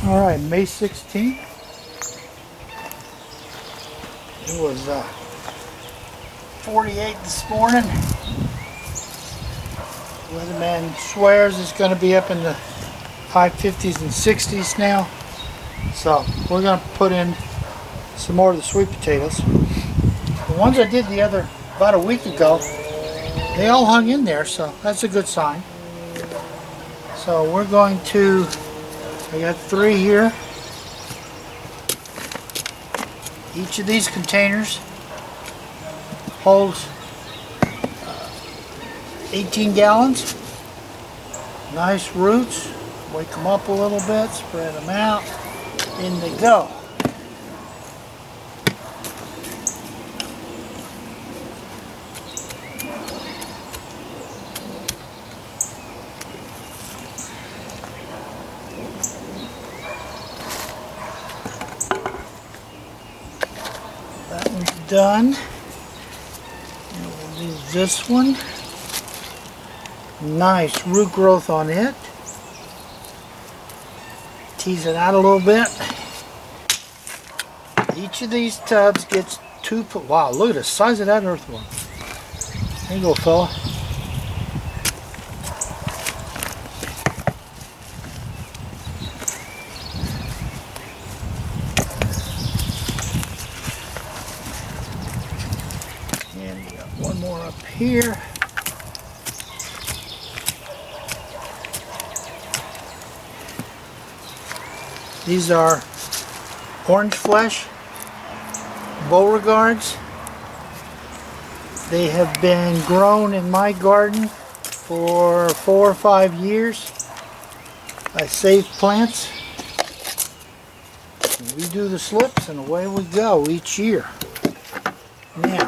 Alright, May 16th. It was 48 this morning. Weatherman swears it's going to be up in the high 50s and 60s now. So we're going to put in some more of the sweet potatoes. The ones I did about a week ago, they all hung in there, so that's a good sign. So we're going to, I got 3 here. Each of these containers holds 18 gallons. Nice roots. Wake them up a little bit, spread them out. In they go. That one's done. And we'll do this one. Nice root growth on it. Tease it out a little bit. Each of these tubs gets 2. Wow, look at the size of that earthworm. There you go, fella. And we got one more up here. These are orange flesh Beauregards. They have been grown in my garden for 4 or 5 years. I saved plants. We do the slips and away we go each year. Now,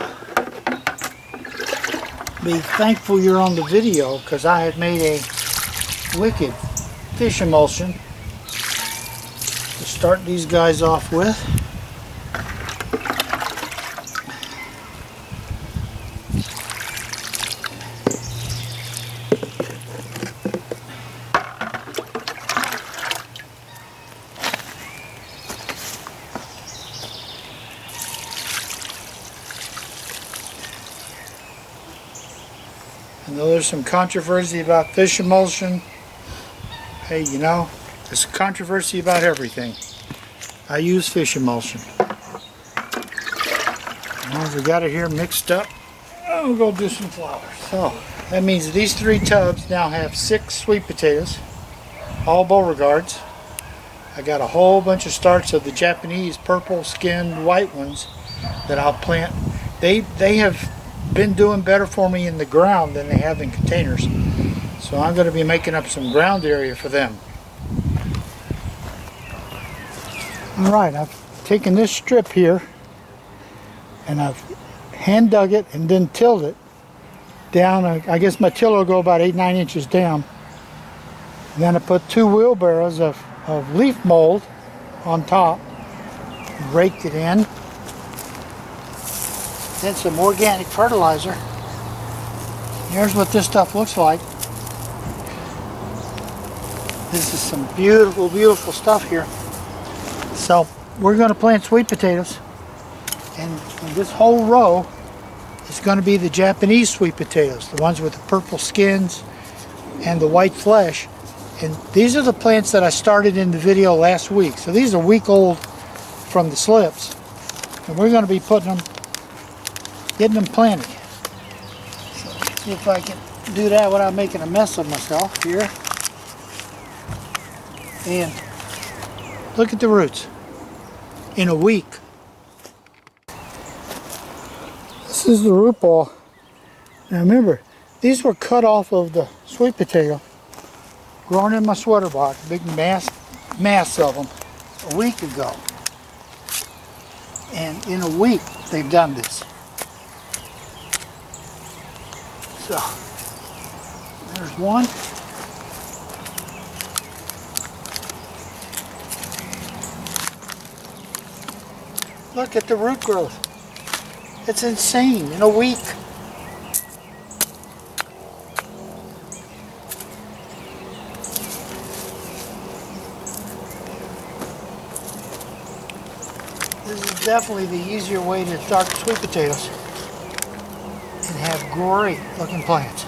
be thankful you're on the video because I had made a wicked fish emulsion to start these guys off with. I know there's some controversy about fish emulsion. Hey, you know, there's controversy about everything. I use fish emulsion. Well, we got it here mixed up. We'll go do some flowers. So that means these 3 tubs now have 6 sweet potatoes, all Beauregards. I got a whole bunch of starts of the Japanese purple skinned white ones that I'll plant. They have been doing better for me in the ground than they have in containers. So I'm going to be making up some ground area for them. Alright, I've taken this strip here and I've hand dug it and then tilled it down. I guess my tiller will go about 8-9 inches down. And then I put 2 wheelbarrows of leaf mold on top, raked it in. Then some organic fertilizer. Here's what this stuff looks like. This is some beautiful, beautiful stuff here. So we're going to plant sweet potatoes, and this whole row is going to be the Japanese sweet potatoes, the ones with the purple skins and the white flesh. And these are the plants that I started in the video last week. So these are a week old from the slips, and we're going to be getting them planted. So let's see if I can do that without making a mess of myself here. And look at the roots. In a week. This is the root ball. Now remember, these were cut off of the sweet potato, grown in my sweater box, big mass of them, a week ago. And in a week, they've done this. So, there's one. Look at the root growth. It's insane in a week. This is definitely the easier way to start sweet potatoes and have great looking plants.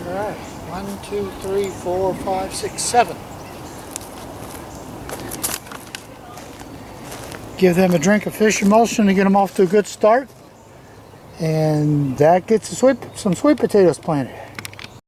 Alright, 1, 2, 3, 4, 5, 6, 7. Give them a drink of fish emulsion to get them off to a good start. And that gets some sweet potatoes planted.